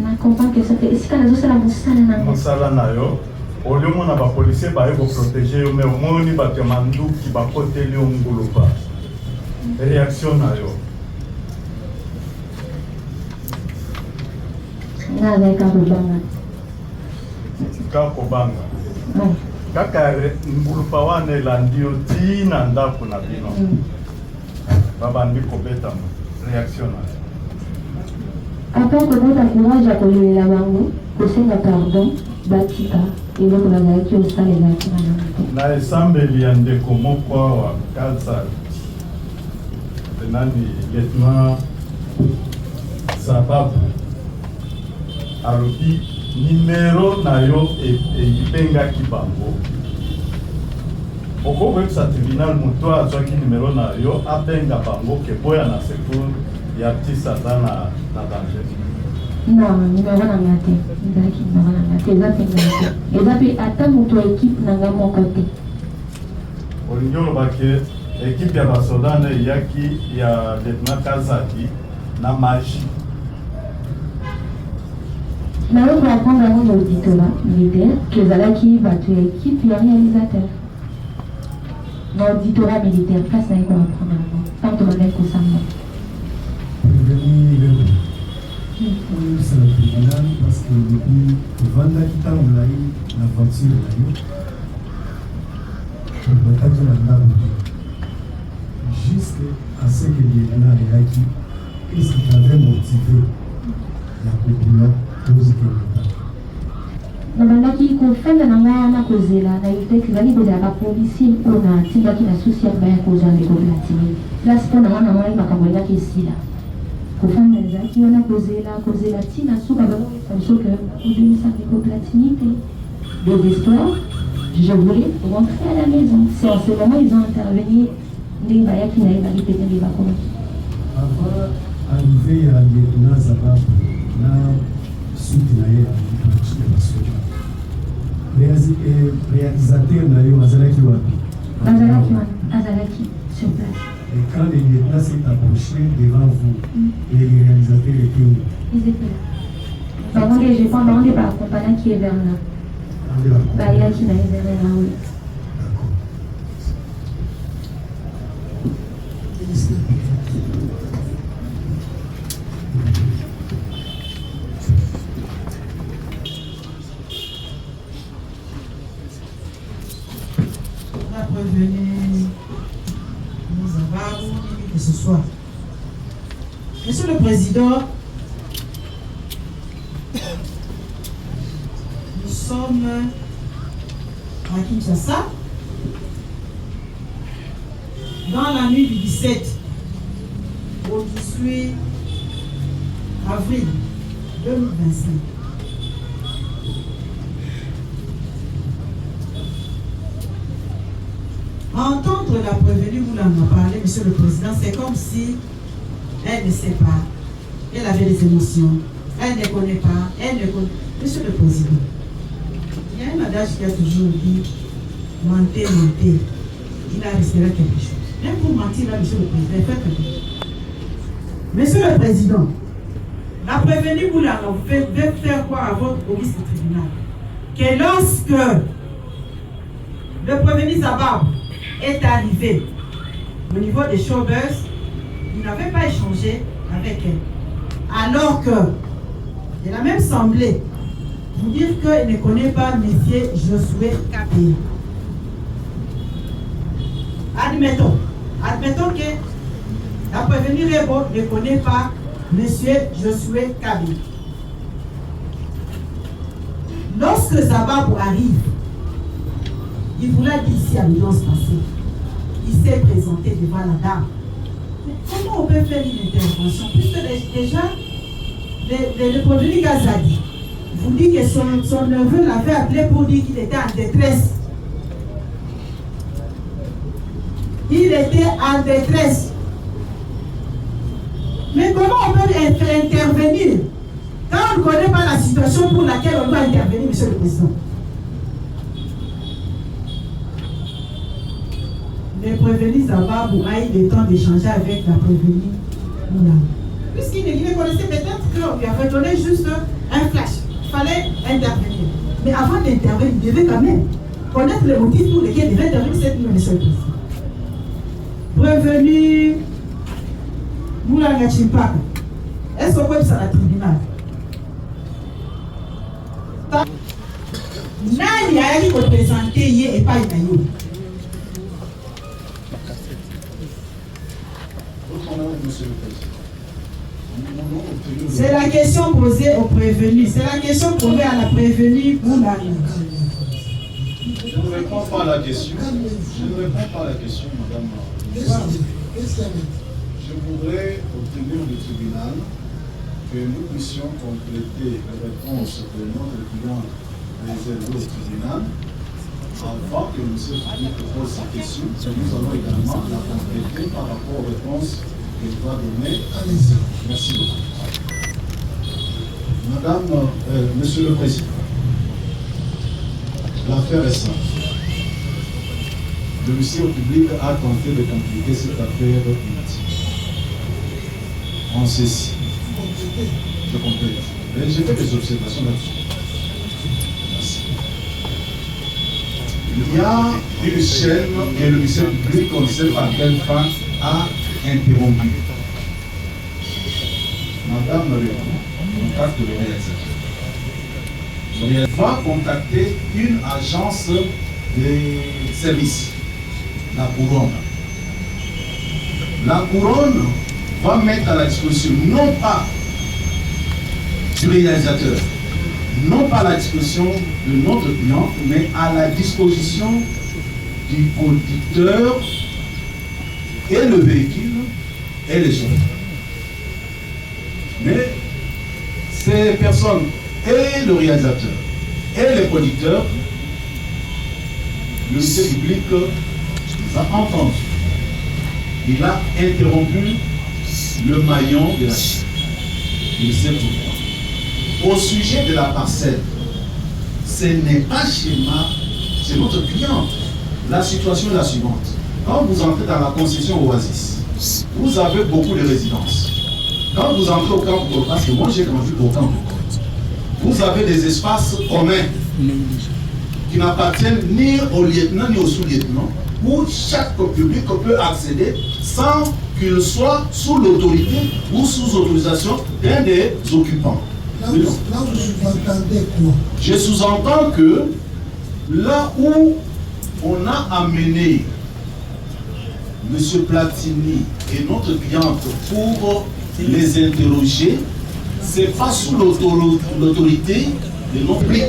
Speaker 2: Na comprends que ça fait esika nazosala mosala nango.
Speaker 4: Mosala na yo oli omona bapolisier baye koprotege yo me omoni bato ya manduki bakoteli yo ngulupa. Réaction na yo.
Speaker 2: Avec un rebanga.
Speaker 4: Kakobanga.
Speaker 2: Oui.
Speaker 4: Kaka ngulupa wana elandi yo tina ndako na bino. Babandi kobetama. Réaction na yo.
Speaker 2: Après que nous avons courage à coller la bango, que c'est la pardon, batika, et donc on a été au stade et la
Speaker 4: na esambeli ya ndeko moko awa kalsa nani lieutenant sababu alobi nimero na yo ebengaki bango okokoyebisa tribunal moto azwaki nimero na yo abenga bango ke boya na secour ya artiste aza na danger.
Speaker 2: Non, numéro na ngate. Ndaki numéro na ngate. Eza pe ngate. Eza pe ata moto équipe na nga moko te.
Speaker 4: Olingi olobaki équipe ya basoda na eyaki ya lieutenant Kazaki na magie.
Speaker 2: Mais on va apprendre avant l'auditorat militaire que Zalaki va tuer équipe et réalisateur. L'auditorat militaire, ça c'est quoi apprendre avant. Tant que l'on est au Sambo.
Speaker 5: C'est le tribunal parce que depuis Vanda qui t'a envoyé la voiture jusqu'à ce que l'État ait acquis, qu'est-ce qui t'avait motivé la population pour ce que
Speaker 2: nabandaki kofanda na ngai wana kozela na yote ezali kozala bapolisi mpona atindaki na susi ya baya kozwa ndeko platini place mpona wana mwai makambo ezaki esila kofanda ezalaki wana kozela ntina suka bazoyesa biso ke kobimisa ndeko platini te des histoires je voulais rentrer à la maison c'est en ce moment ils ont intervenu ndenge bayaki na ye bali pete nde bakomaki
Speaker 5: avant arrivé à lieutenant Zababu na suite na ye ya basoda réalisateur na yo azalaki wapi?
Speaker 2: Azalaki sur place.
Speaker 5: Et quand les lieutenants s'est approché devant vous, les réalisateurs étaient où?
Speaker 2: Ils étaient là. Par contre, je prends demandé par accompagnant qui est vers là. Bah, il y a qui est vers là, oui.
Speaker 5: D'accord.
Speaker 6: Prévenir nous avons que ce soit. Monsieur le Président, nous sommes à Kinshasa dans la nuit du 17 au 18 avril 2025. Entendre la prévenue, vous l'en a parlé, Monsieur le Président, c'est comme si elle ne sait pas, elle avait des émotions, elle ne connaît pas, elle ne connaît. Monsieur le Président, il y a un adage qui a toujours dit mentez, mentez, il arrivera quelque chose. Même pour mentir là, Monsieur le Président, il fait quelque chose. Monsieur le Président, la prévenue, vous l'avez faire quoi à votre police du tribunal? Que lorsque le prévenu Zabab est arrivé au niveau des showbuzz, il n'avait pas échangé avec elle. Alors que, il a même semblé vous dire qu'il ne connaît pas M. Josué Kabila. Admettons que la prévenue Rebo ne connaît pas M. Josué Kabila. Lorsque Zabab arrive, il vous l'a dit ici à l'audience passée. Il s'est présenté devant la dame. Comment on peut faire une intervention? Puisque déjà, le produit Gazadi vous dit que son neveu l'avait appelé pour dire qu'il était en détresse. Il était en détresse. Mais comment on peut intervenir quand on ne connaît pas la situation pour laquelle on doit intervenir, Monsieur le Président? Le prévenu Zababou a eu le temps d'échanger avec la prévenue Moula. Puisqu'il ne connaissait peut-être qu'on lui avait donné juste un flash. Il fallait intervenir. Mais avant d'intervenir, il devait quand même connaître les motifs pour lesquels il devait intervenir cette nuit, Monsieur le Président. Prévenu Moula Ngachimpaka. Est-ce qu'on peut ça à tribunal? Nani a été représenté hier et pas Inayo? C'est la question posée au prévenu. C'est la question posée à la prévenue pour la.
Speaker 7: Je ne réponds pas à la question. Je ne réponds pas à la question, madame. Je voudrais obtenir du tribunal que nous puissions compléter les réponses que notre client réservées au tribunal avant que M. Philippe pose sa question. Nous allons également la compléter par rapport aux réponses qu'il va donner. Allez-y. Merci beaucoup. Madame, Monsieur le Président, l'affaire est simple. Le ministère public a tenté de compliquer cette affaire inutile. En ceci, je complète. J'ai fait des observations là-dessus. Merci. Il y a une chaîne que le ministère public, on ne sait pas quelle fin, a interrompu. Madame Léon contacte le réalisateur. Le réalisateur va contacter une agence de services, la couronne. La couronne va mettre à la disposition non pas du réalisateur, non pas à la disposition de notre client, mais à la disposition du conducteur et le véhicule et les chauffeurs. Mais ces personnes et le réalisateur et les producteurs, le ministère public les a entendus. Il a interrompu le maillon de la chaîne. Il sait pourquoi. Au sujet de la parcelle, ce n'est pas chez moi, c'est notre client. La situation est la suivante. Quand vous entrez dans la concession Oasis, vous avez beaucoup de résidences. Quand vous entrez au camp, parce que moi j'ai grandi au camp, vous avez des espaces communs qui n'appartiennent ni au lieutenant ni au sous-lieutenant, où chaque public peut accéder sans qu'il soit sous l'autorité ou sous autorisation d'un des occupants.
Speaker 3: Là, vous sous-entendez quoi?
Speaker 7: Je sous-entends que là où on a amené M. Platini et notre cliente pour les interroger, ce n'est pas sous l'autorité de notre public.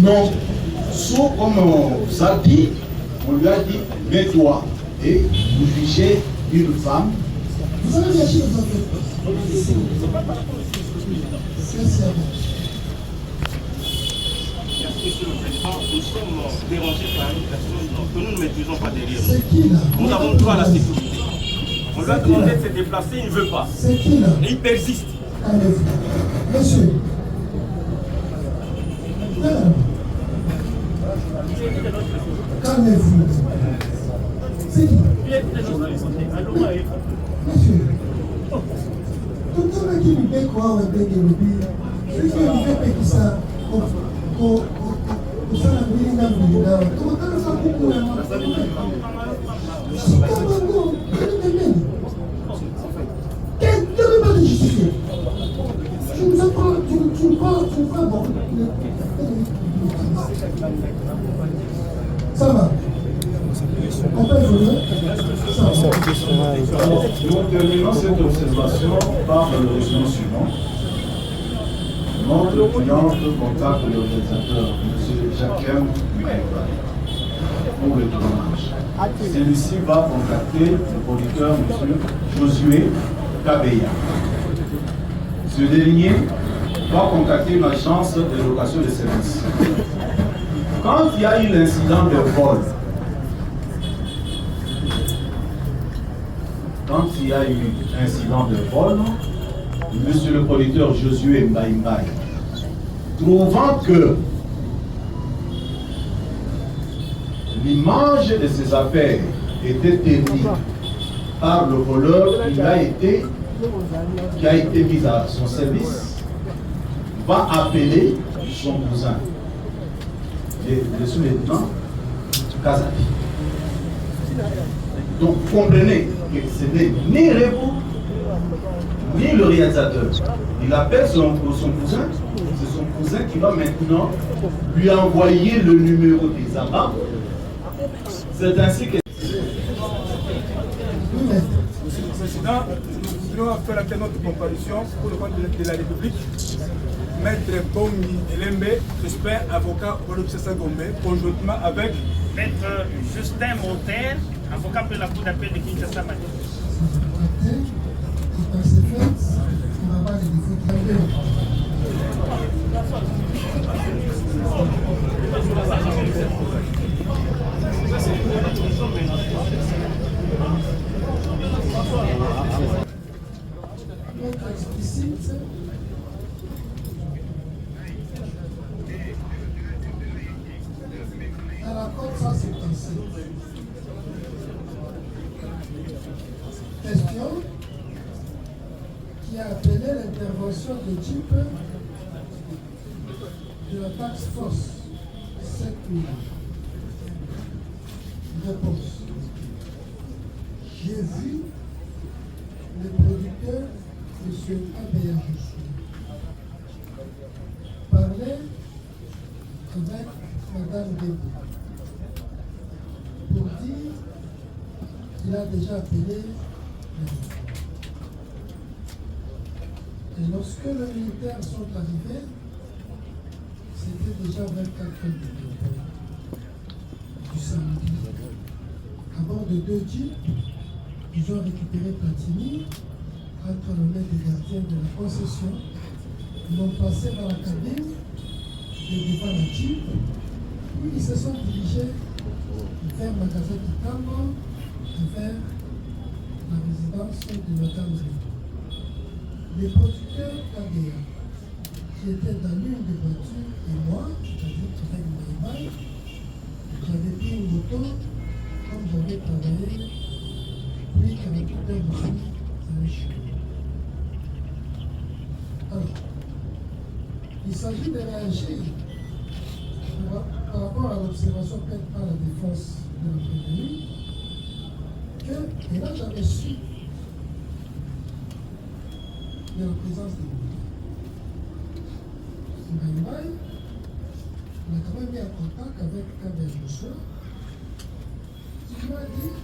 Speaker 7: Non. Sauf comme on vous a dit, on lui a dit, mets-toi et vous jugez une femme.
Speaker 3: Vous avez réagi aux affaires. Sincèrement.
Speaker 8: Monsieur le Président, nous sommes dérangés par une personne que nous ne maîtrisons pas derrière.
Speaker 3: C'est qui là?
Speaker 8: Nous avons droit à la sécurité. On lui a demandé de se déplacer, il ne veut pas.
Speaker 3: C'est qui là?
Speaker 8: Et il persiste.
Speaker 3: Calmez-vous. Monsieur. Calmez-vous. C'est qui? Monsieur. Tout le monde qui me fait croire avec des lobbies, c'est qui fait que ça. Ça va. On peut évoluer. Ça va.
Speaker 7: Nous terminons cette observation par le résumé suivant. Notre client contacte le réalisateur, M. Jacquem Mbenga. pour le tournage. Celui-ci va contacter le producteur, M. Josué Kabeya. Ce dernier va contacter une agence de location de services. Quand il y a eu l'incident de vol, monsieur le producteur Josué Mbaïmbaï, trouvant que l'image de ses affaires était ternie par le voleur qui a été mis à son service, va appeler son cousin, le sous-lieutenant Kazaki. Donc comprenez que ce n'est ni Révo, ni le réalisateur. Il appelle son cousin, c'est son cousin qui va maintenant lui envoyer le numéro des abats. C'est ainsi que...
Speaker 9: Monsieur le Président, nous allons faire notre comparution pour le compte de la République. Maître Bongi Elembe, j'espère avocat au Olutsesa Gombe, conjointement avec
Speaker 8: Maître Justin Monter, avocat pour la Cour d'appel de Kinshasa.
Speaker 3: Notre explicite à la Côte 177. Question qui a appelé l'intervention de type de la taxe force 7000. Réponse. J'ai vu le producteur M. Kabeya parler avec Mme Debo pour dire qu'il a déjà appelé les... Et lorsque les militaires sont arrivés, c'était déjà 24 heures du samedi. À bord de 2 jeeps, ils ont récupéré Platini entre le maître des gardiens de la concession. Ils l'ont passé dans la cabine et devant la jeep. Puis ils se sont dirigés vers le magasin Kitambo et vers la résidence de Madame Zéro. Les producteurs Kabeya, qui étaient dans l'une des voitures, et moi, c'est-à-dire avec Maïmaï, j'avais pris une moto comme j'avais travaillé, puis 48 heures ici, dans le chemin. Alors, il s'agit de réagir par rapport à l'observation faite par la défense de la prévenue, que, et là j'avais su de la présence des militaires. On a quand même mis en contact avec Kabeya Joshua, qui m'a dit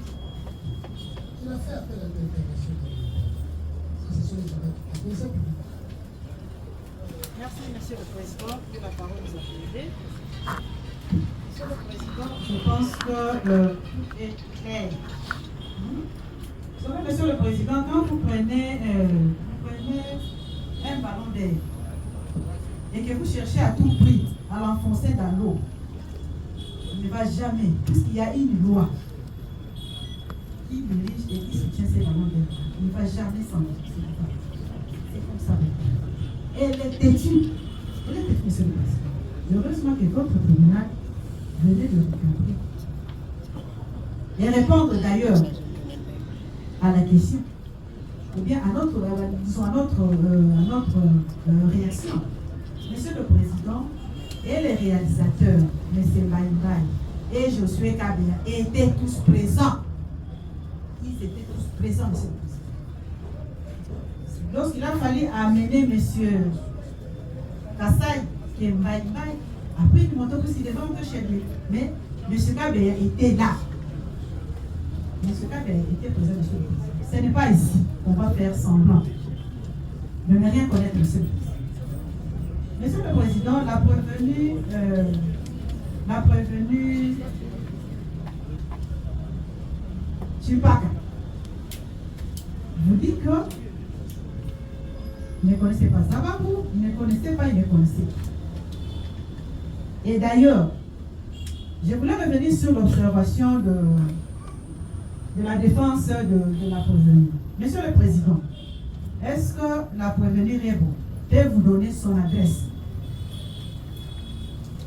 Speaker 3: qu'il a fait appel à l'intervention des militaires. Ça, ce sont les abattus.
Speaker 6: Merci, Monsieur le Président. La parole vous a été. Monsieur le Président, je pense que tout est clair. Vous savez, Monsieur le Président, quand vous prenez un ballon d'air et que vous cherchez à tout prix à l'enfoncer dans l'eau, il ne va jamais, puisqu'il y a une loi qui dirige et qui soutient ces ballons d'air. Il ne va jamais s'en sortir. C'est comme ça. Elle est têtue. Elle est têtue, Monsieur le Président. Heureusement que votre tribunal venait de recadrer. Et répondre d'ailleurs à la question, ou bien à notre réaction. Monsieur le Président et les réalisateurs, M. Maïmbaï et Josué Kabeya, étaient tous présents. Ils étaient tous présents, Monsieur le Président. Lorsqu'il a fallu amener M. Kassai, qui est Maïmbaï, après il montre que c'est devant chez lui. Mais M. Kabeya était là. M. Kabeya était présent, Monsieur le Président. Ce n'est pas ici qu'on va faire semblant de ne rien connaître, Monsieur le Président. Monsieur le Président, la prévenue Chipaka. Vous dites que il ne connaissait pas Zababou, il ne connaissait pas, il ne connaissait pas. Et d'ailleurs, je voulais revenir sur l'observation de la défense de la prévenue. Monsieur le Président, est-ce que la prévenue Rebo peut vous donner son adresse?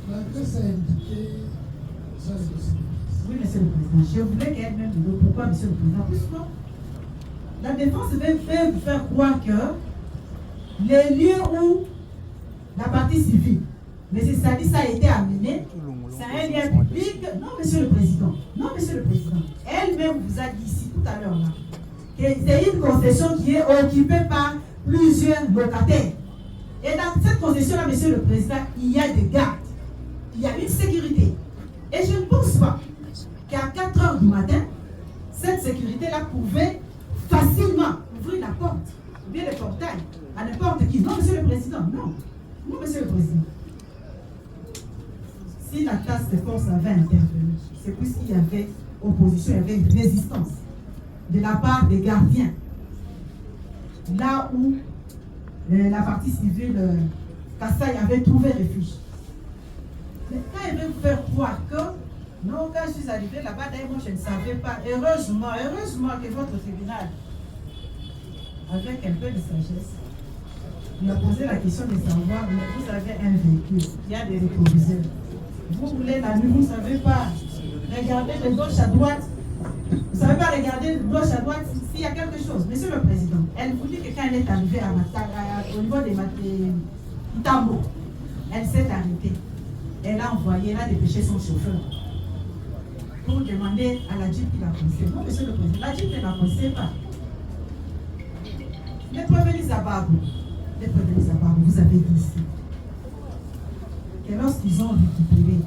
Speaker 3: L'adresse est indiquée sur les dossiers.
Speaker 6: Oui, Monsieur le Président. Je voulais qu'elle-même me dise pourquoi, Monsieur le Président. Puisque la défense veut vous faire croire que les lieux où la partie civile, mais ça dit ça a été amené, c'est un lien public. Non, Monsieur le Président. Non, Monsieur le Président. Elle-même vous a dit ici tout à l'heure là que c'est une concession qui est occupée par plusieurs locataires. Et dans cette concession-là, Monsieur le Président, il y a des gardes. Il y a une sécurité. Et je ne pense pas qu'à 4 heures du matin, cette sécurité-là pouvait facilement ouvrir la porte, ou bien le portail, à n'importe qui. Non, Monsieur le Président, non. Non, Monsieur le Président. Si la task force avait intervenu, c'est puisqu'il y avait opposition, il y avait une résistance de la part des gardiens. Là où la partie civile Kassai avait trouvé refuge. Mais quand il veut vous faire croire que, non, quand je suis arrivé là-bas, d'ailleurs, moi je ne savais pas. Heureusement que votre tribunal, avec un peu de sagesse, il a posé la question de savoir, mais vous avez un véhicule, il y a des rétroviseurs. Vous voulez la nuit, vous ne savez pas regarder de gauche à droite. Vous ne savez pas regarder de gauche à droite s'il y a quelque chose. Monsieur le Président, elle vous dit que quand elle est arrivée au niveau des Tambo, elle s'est arrêtée. Elle a envoyé, elle a dépêché son chauffeur pour demander à la Jeep qui la connaissait. Non, Monsieur le Président, la Jeep ne la connaissait pas. Les prévenus Zababou, vous avez dit ici que lorsqu'ils ont récupéré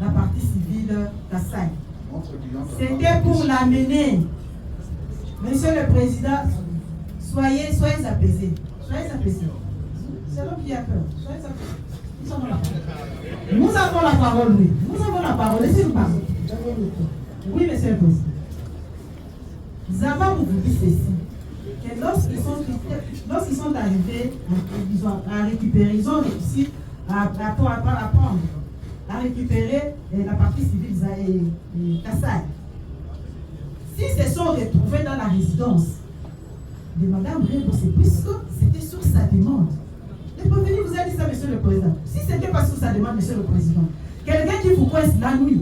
Speaker 6: la partie civile Kassai, c'était pour l'amener. Monsieur le Président, soyez apaisés. Soyez apaisés. C'est l'homme qui a peur. Soyez apaisés. Nous avons la parole, oui. Nous avons la parole. Laissez-nous parler. Oui, Monsieur le Président. Zababou vous dit ceci. Que lorsqu'ils sont arrivés à récupérer, ils ont réussi à récupérer la partie civile Kassai. S'ils se sont retrouvés dans la résidence de Mme Rebo, c'est puisque c'était sur sa demande. Le prévenu vous a dit ça, Monsieur le Président. Si ce n'était pas sur sa demande, Monsieur le Président, quelqu'un qui vous coince la nuit,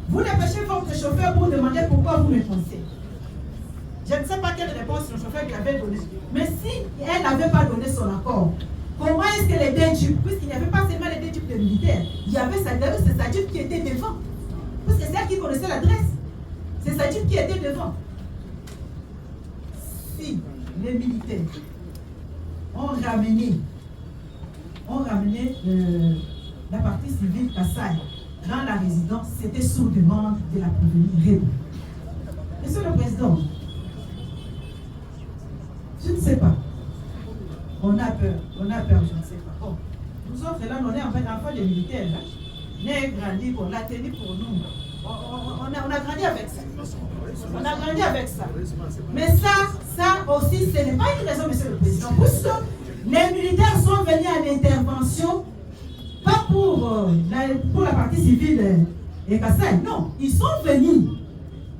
Speaker 6: vous dépêchez votre chauffeur pour demander pourquoi vous me coincez. Je ne sais pas quelle réponse le chauffeur lui avait donnée. Mais si elle n'avait pas donné son accord, comment est-ce que les deux jeeps, puisqu'il n'y avait pas seulement les deux jeeps de militaires, il y avait sa jeep qui était devant. Parce que c'est elle qui connaissait l'adresse. C'est sa jeep qui était devant. Si les militaires ont ramené la partie civile Kassai dans la résidence, c'était sous demande de la prévenue Rebo. Monsieur le Président, je ne sais pas. On a peur, je ne sais pas. Bon, nous autres là, on est en fait enfants des militaires là. On est grandi pour l'a tenu pour nous. On a grandi avec ça. On a grandi avec ça. Mais ça aussi, ce n'est pas une raison, Monsieur le Président. Parce que les militaires sont venus à l'intervention, pas pour la partie civile et Kassai. Non, ils sont venus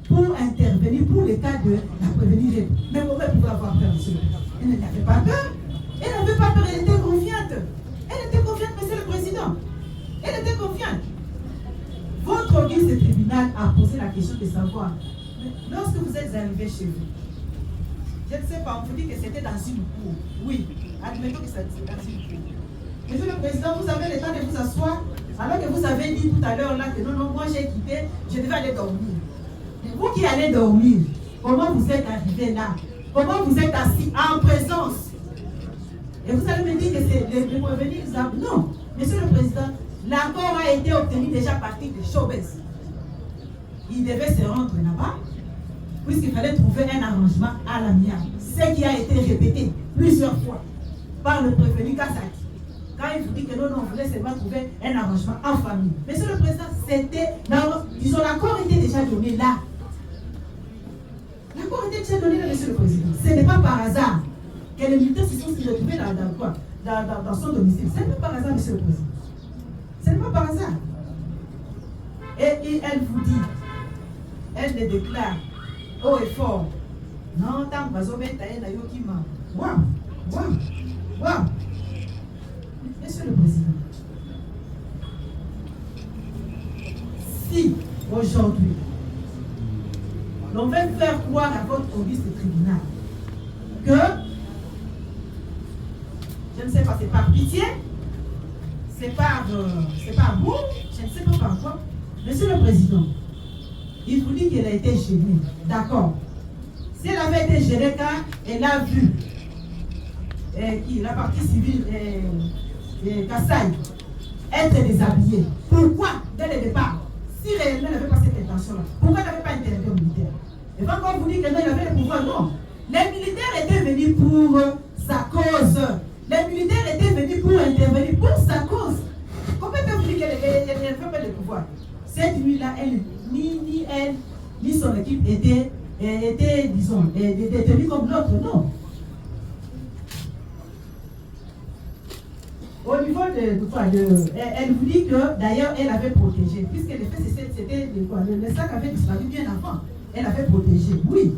Speaker 6: pour intervenir pour le cas de la prévenir. Mais vous pouvez avoir peur, Monsieur le Président. Elle n'avait pas peur. Elle n'avait pas peur, elle était confiante. Elle était confiante, Monsieur le Président. Elle était confiante. Votre audience de tribunal a posé la question de savoir, lorsque vous êtes arrivé chez vous, je ne sais pas, on vous dit que c'était dans une cour. Oui, admettons que c'était dans une cour. Monsieur le Président, vous avez le temps de vous asseoir, alors que vous avez dit tout à l'heure là que non, moi j'ai quitté, je devais aller dormir. Et vous qui allez dormir, comment vous êtes arrivé là? Comment vous êtes assis en présence? Et vous allez me dire que c'est les prévenus. Non, Monsieur le Président, l'accord a été obtenu déjà à partir de Chobès. Il devait se rendre là-bas, puisqu'il fallait trouver un arrangement à l'amiable. Ce qui a été répété plusieurs fois par le prévenu Kassai. Quand il vous dit que non, on voulait seulement trouver un arrangement en famille. Monsieur le Président, c'était dans Disons, l'accord était déjà donné là. L'accord était déjà donné là, Monsieur le Président. Ce n'est pas par hasard que les militaires se sont retrouvés dans son domicile. Ce n'est pas par hasard, Monsieur le Président. Ce n'est pas par hasard. Et elle vous dit, elle le déclare haut et fort. Non, tant que vous avez un yokima. Waouh. Monsieur le Président, si aujourd'hui, l'on veut faire croire à votre auguste tribunal que, je ne sais pas, c'est par pitié, c'est par amour, je ne sais pas par quoi. Monsieur le Président, il vous dit qu'elle a été gênée. D'accord. Si elle avait été gênée quand elle a vu la partie civile Kassai être déshabillée, pourquoi dès le départ, si réellement elle n'avait pas cette intention-là, pourquoi elle n'avait pas interdit aux militaires? Et quand on vous dit qu'elle avait le pouvoir, non. Les militaires étaient venus pour sa cause. Les militaires étaient venus pour intervenir pour sa cause. Comment peut-vous dire qu'elle n'avait pas le pouvoir? Cette nuit-là, ni elle, ni son équipe étaient disons, détenus comme l'autre, non. Au niveau elle vous dit que d'ailleurs elle avait protégé, puisque les faits c'était le sac avait disparu bien avant. Elle avait protégé, oui.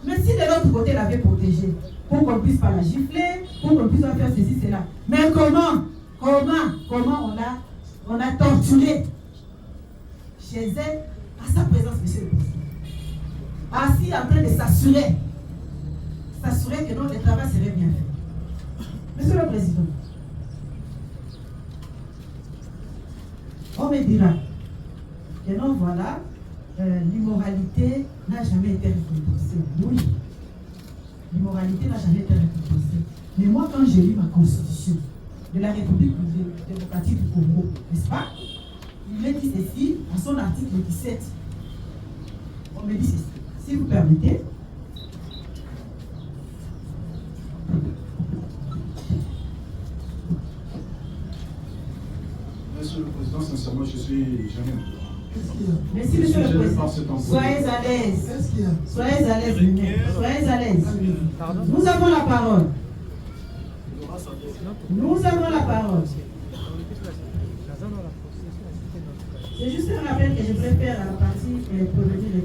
Speaker 6: Mais si de l'autre côté elle avait protégé, pour qu'on puisse pas la gifler, pour qu'on puisse pas faire ceci, cela. Mais comment on a torturé chez elle, à sa présence, Monsieur le Président. Assis en train de s'assurer que non, le travail serait bien fait. Monsieur le Président, on me dira que non, voilà, l'immoralité n'a jamais été récompensée. Oui, l'immoralité n'a jamais été récompensée. Mais moi, quand j'ai lu ma constitution de la République démocratique du Congo, n'est-ce pas? Il me dit ceci, à son article 17. On me dit ceci. Si vous permettez.
Speaker 5: Monsieur le Président, sincèrement, je suis jamais.
Speaker 6: Merci, Monsieur le Président. Soyez à l'aise. Soyez à l'aise. Soyez à l'aise. Nous avons la parole. Nous avons la parole. C'est juste un rappel que je préfère à la partie prévenir.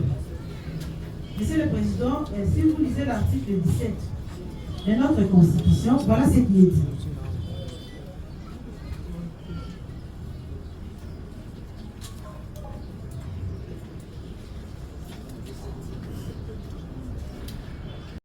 Speaker 6: Monsieur le Président, si vous lisez l'article 17 de notre Constitution, voilà ce qui est dit.